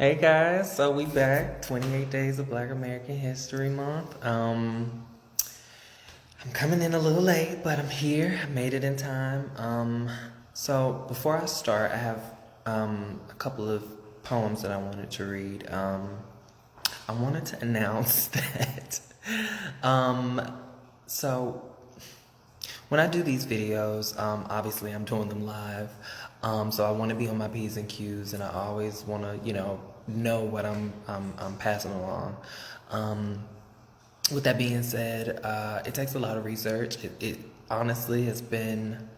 Hey guys, so we back. 28 days of Black American History Month. I'm coming in a little late, but I'm here. I made it in time. So before I start, I have a couple of poems that I wanted to read. I wanted to announce that. Um, so when I do these videos, obviously I'm doing them live. So I want to be on my P's and Q's, and I always want to, know what I'm passing along. With that being said, it takes a lot of research. It honestly has been,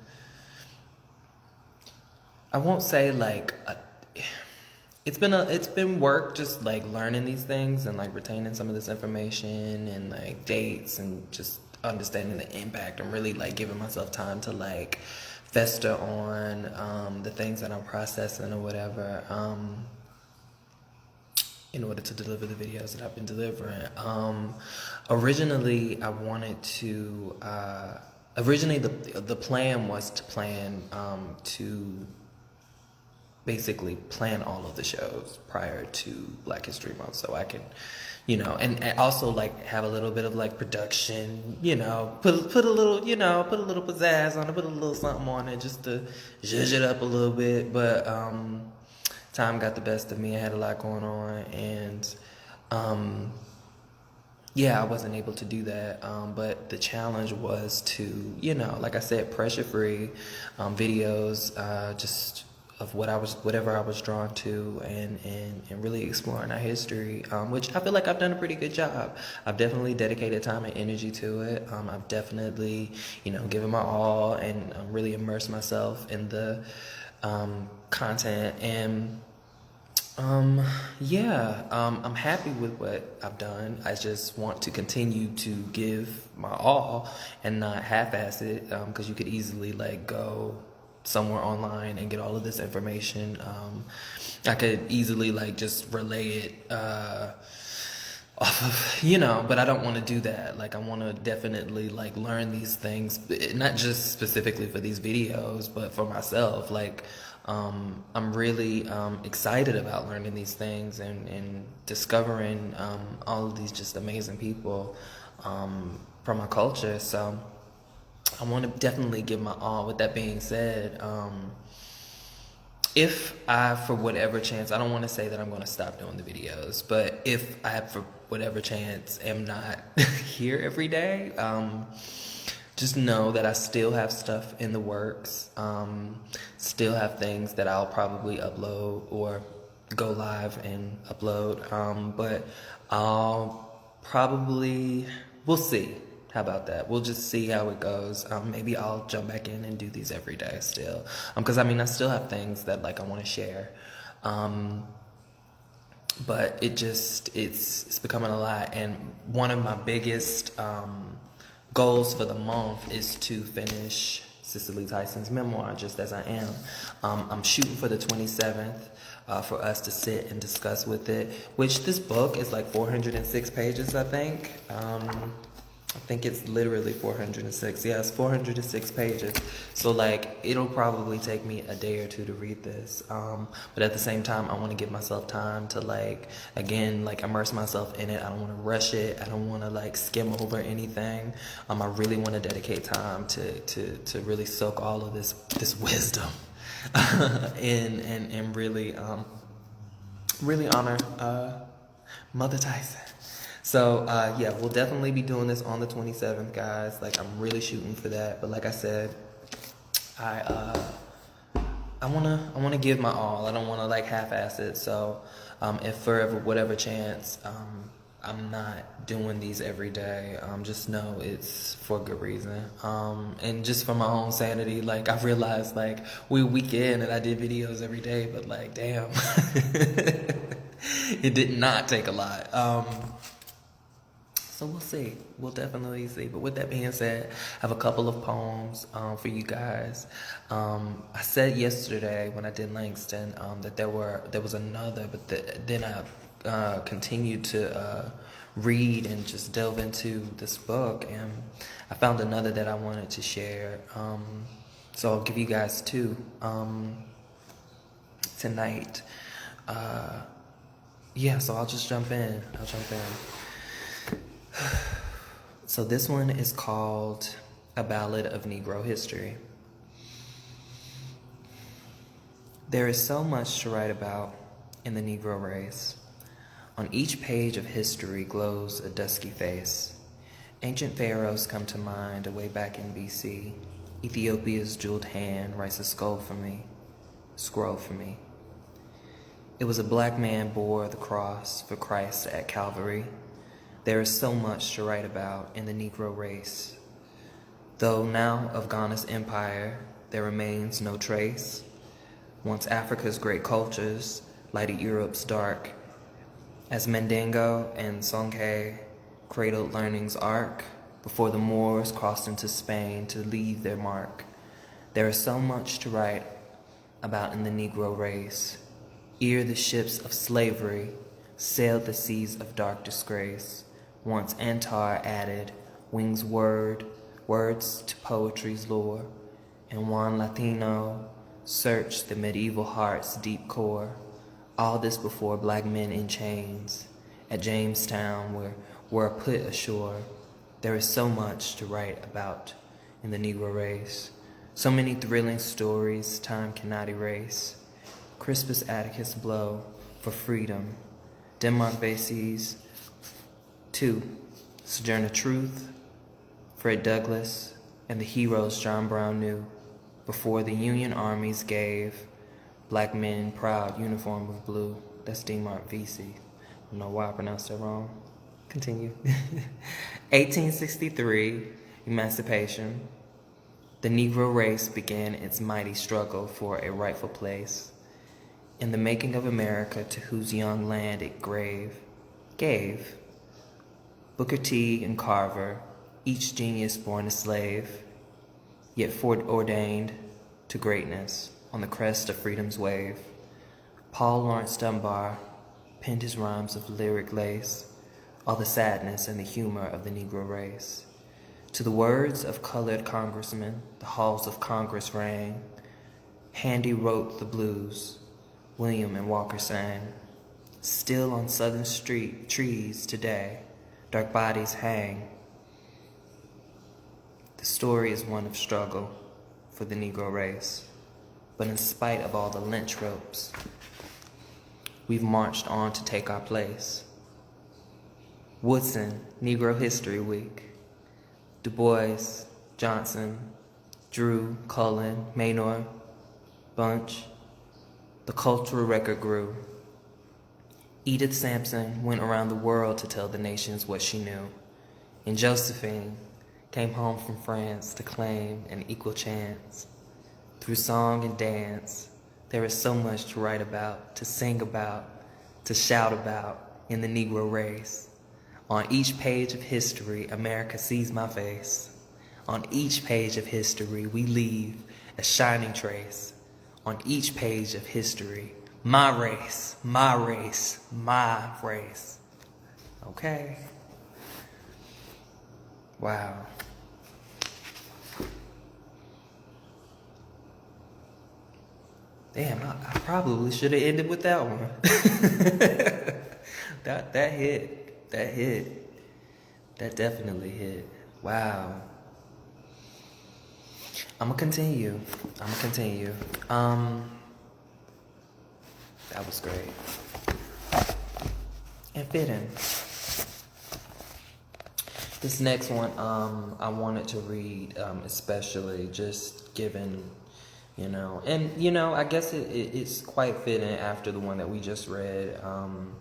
I won't say like, it's been work just like learning these things and like retaining some of this information and like dates and just understanding the impact and really like giving myself time to like fester on the things that I'm processing or whatever. In order to deliver the videos that I've been delivering. Originally, I wanted to. Originally, the plan was to plan to basically plan all of the shows prior to Black History Month, so I can, and also like have a little bit of like production, put a little, put a little pizzazz on it, put a little something on it, just to zhuzh it up a little bit, but time got the best of me. I had a lot going on, and yeah, I wasn't able to do that. But the challenge was to, like I said, pressure free videos, just of whatever I was drawn to, and really exploring our history, which I feel like I've done a pretty good job. I've definitely dedicated time and energy to it. I've definitely, given my all and really immersed myself in the content, and I'm happy with what I've done. I just want to continue to give my all and not half-ass it, because you could easily like go somewhere online and get all of this information. I could easily like just relay it off of, but I don't want to do that. Like, I want to definitely like learn these things, not just specifically for these videos, but for myself. Like, I'm really excited about learning these things and discovering all of these just amazing people from our culture. So I want to definitely give my all. With that being said, if I, for whatever chance, I don't want to say that I'm going to stop doing the videos, but if I, for whatever chance, am not here every day, just know that I still have stuff in the works, still have things that I'll probably upload or go live and upload, but I'll probably, we'll see. How about that? We'll just see how it goes. Maybe I'll jump back in and do these every day still. Because I still have things that like I want to share. But it's becoming a lot. And one of my biggest goals for the month is to finish Cicely Tyson's memoir, Just As I Am. I'm shooting for the 27th. For us to sit and discuss with it, which this book is like 406 pages, I think. I think it's literally 406. Yeah, it's 406 pages. So like, it'll probably take me a day or two to read this. But at the same time, I want to give myself time to like, again, like immerse myself in it. I don't want to rush it. I don't want to like skim over anything. I really want to dedicate time to really soak all of this wisdom in and really really honor Mother Tyson. So yeah, we'll definitely be doing this on the 27th, guys. Like, I'm really shooting for that. But like I said, I wanna give my all. I don't wanna like half-ass it. So if for whatever chance I'm not doing these every day, just know it's for good reason. And just for my own sanity, like I've realized like we're weekend and I did videos every day, but like damn, it did not take a lot. So we'll see. We'll definitely see. But with that being said, I have a couple of poems for you guys. I said yesterday when I did Langston that there was another, but then I continued to read and just delve into this book, and I found another that I wanted to share. So I'll give you guys two tonight. Yeah, so I'll jump in. So this one is called A Ballad of Negro History. There is so much to write about in the Negro race. On each page of history glows a dusky face. Ancient pharaohs come to mind away back in BC. Ethiopia's jeweled hand writes a scroll for me. It was a black man bore the cross for Christ at Calvary. There is so much to write about in the Negro race. Though now of Ghana's empire there remains no trace, once Africa's great cultures lighted Europe's dark, as Mandingo and Songhai cradled learning's ark, before the Moors crossed into Spain to leave their mark. There is so much to write about in the Negro race. Ere the ships of slavery sailed the seas of dark disgrace, once Antar added words to poetry's lore, and Juan Latino searched the medieval heart's deep core. All this before black men in chains at Jamestown were put ashore. There is so much to write about in the Negro race. So many thrilling stories time cannot erase. Crispus Attucks blow for freedom. Denmark Vesey's 2. Sojourner Truth, Fred Douglass, and the heroes John Brown knew before the Union armies gave black men proud uniform of blue. That's Denmark Vesey. I don't know why I pronounced that wrong. Continue. 1863, Emancipation. The Negro race began its mighty struggle for a rightful place in the making of America, to whose young land it gave. Booker T and Carver, each genius born a slave, yet foreordained to greatness on the crest of freedom's wave. Paul Laurence Dunbar penned his rhymes of lyric lace, all the sadness and the humor of the Negro race. To the words of colored congressmen, the halls of Congress rang. Handy wrote the blues, William and Walker sang. Still on southern street trees today, dark bodies hang. The story is one of struggle for the Negro race. But in spite of all the lynch ropes, we've marched on to take our place. Woodson, Negro History Week. Du Bois, Johnson, Drew, Cullen, Maynor, Bunch. The cultural record grew. Edith Sampson went around the world to tell the nations what she knew. And Josephine came home from France to claim an equal chance. Through song and dance, there is so much to write about, to sing about, to shout about in the Negro race. On each page of history, America sees my face. On each page of history, we leave a shining trace. On each page of history, my race, my race, my race. Okay? Wow. Damn, I probably should have ended with that one. that hit. That hit. That definitely hit. Wow. I'm gonna continue. That was great. And fitting. This next one, I wanted to read, especially just given, I guess it's quite fitting after the one that we just read. I'm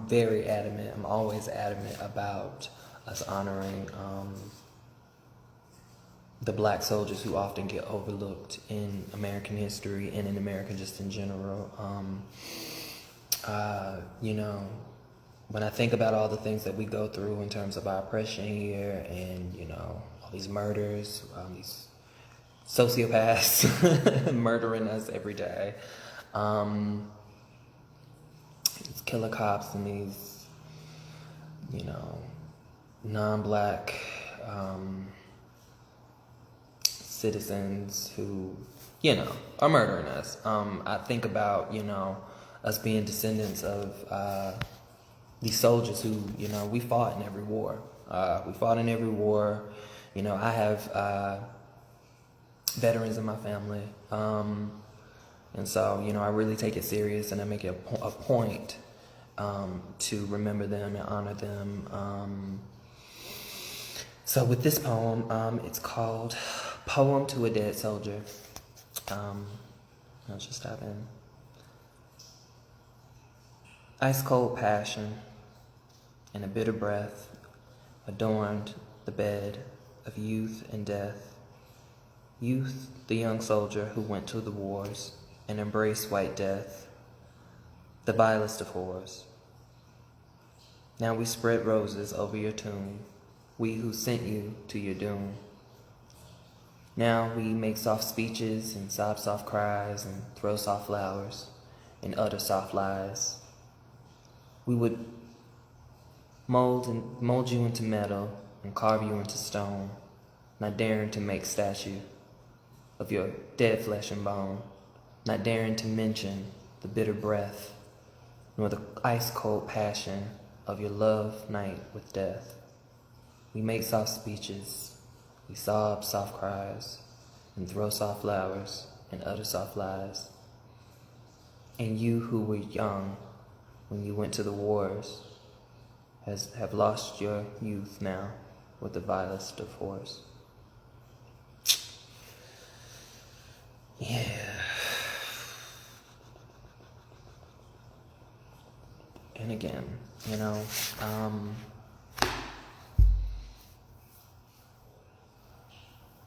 very adamant. I'm always adamant about us honoring the black soldiers who often get overlooked in American history and in America just in general. When I think about all the things that we go through in terms of our oppression here and, all these murders, these sociopaths murdering us every day, these killer cops and these, non-black citizens who, are murdering us. I think about, us being descendants of these soldiers who, we fought in every war. We fought in every war. I have veterans in my family. And so, I really take it serious, and I make it a point to remember them and honor them. So with this poem, it's called Poem to a Dead Soldier. Let's just dive in. Ice cold passion and a bitter breath adorned the bed of youth and death. Youth, the young soldier who went to the wars and embraced white death, the vilest of horrors. Now we spread roses over your tomb, we who sent you to your doom. Now we make soft speeches and sob soft cries and throw soft flowers and utter soft lies. We would mold you into metal and carve you into stone, not daring to make statue of your dead flesh and bone, not daring to mention the bitter breath, nor the ice-cold passion of your love night with death. We make soft speeches, we sob soft cries, and throw soft flowers and utter soft lies. And you who were young when you went to the wars have lost your youth now with the vilest of horrors. Yeah. And again,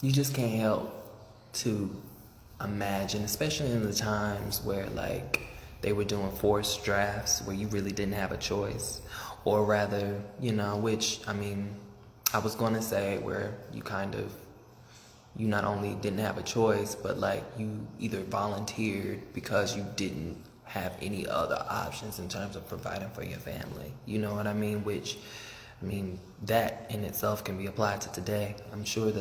you just can't help to imagine, especially in the times where they were doing forced drafts where you really didn't have a choice, or rather, which, I was going to say where you not only didn't have a choice, but you either volunteered because you didn't have any other options in terms of providing for your family. You know what I mean? Which, that in itself can be applied to today. I'm sure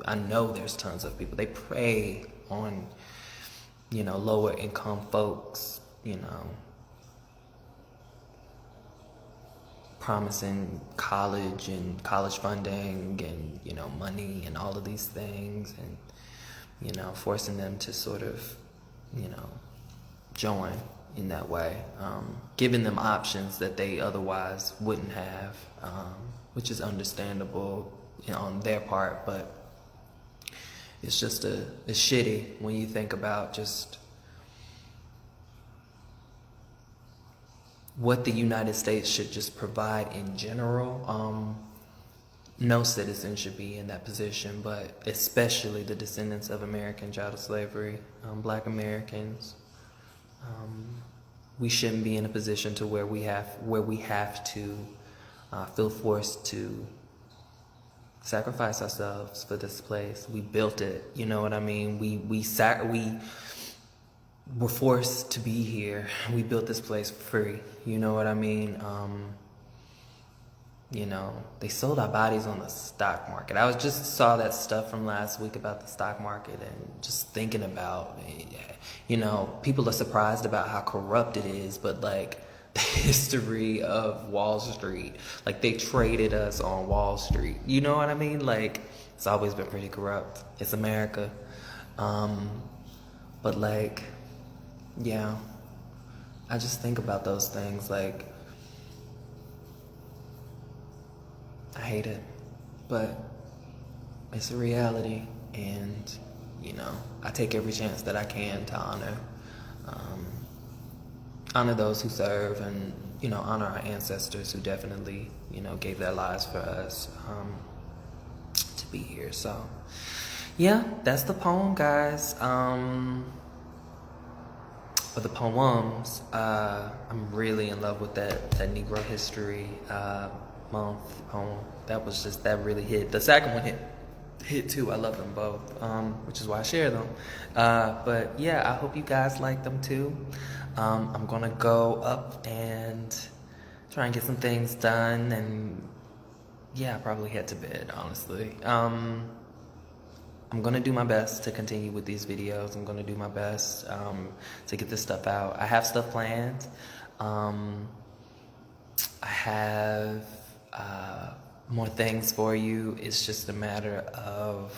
I know there's tons of people. They prey on, lower income folks, promising college and college funding and, money and all of these things, and, forcing them to sort of, join in that way, giving them options that they otherwise wouldn't have, which is understandable on their part, but it's just it's shitty when you think about just what the United States should just provide in general. No citizen should be in that position, but especially the descendants of American chattel slavery, Black Americans. We shouldn't be in a position to where we have to feel forced to sacrifice ourselves for this place. We built it, you know what I mean? We were forced to be here. We built this place for free, you know what I mean? They sold our bodies on the stock market. I just saw that stuff from last week about the stock market, and just thinking about, people are surprised about how corrupt it is, but the history of Wall Street, they traded us on Wall Street. You know what I mean? It's always been pretty corrupt. It's America. But yeah, I just think about those things. I hate it, but it's a reality, and I take every chance that I can to honor those who serve, and honor our ancestors who definitely gave their lives for us to be here. So yeah, that's the poem, guys. For the poems, I'm really in love with that Negro History Month poem. That really hit. The second one hit too. I love them both, which is why I share them. But yeah, I hope you guys like them too. I'm gonna go up and try and get some things done, and yeah, probably head to bed, honestly. I'm gonna do my best to continue with these videos. I'm gonna do my best to get this stuff out. I have stuff planned. I have more things for you. It's just a matter of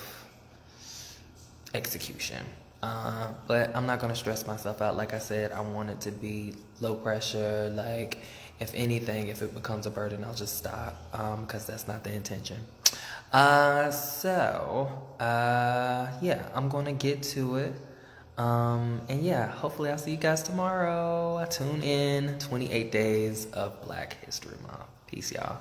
execution. But I'm not gonna stress myself out. Like I said, I want it to be low pressure. Like, if anything, if it becomes a burden, I'll just stop, because that's not the intention. Yeah, I'm gonna get to it. And yeah, hopefully I'll see you guys tomorrow. Tune in. 28 days of Black History Month. Peace, y'all.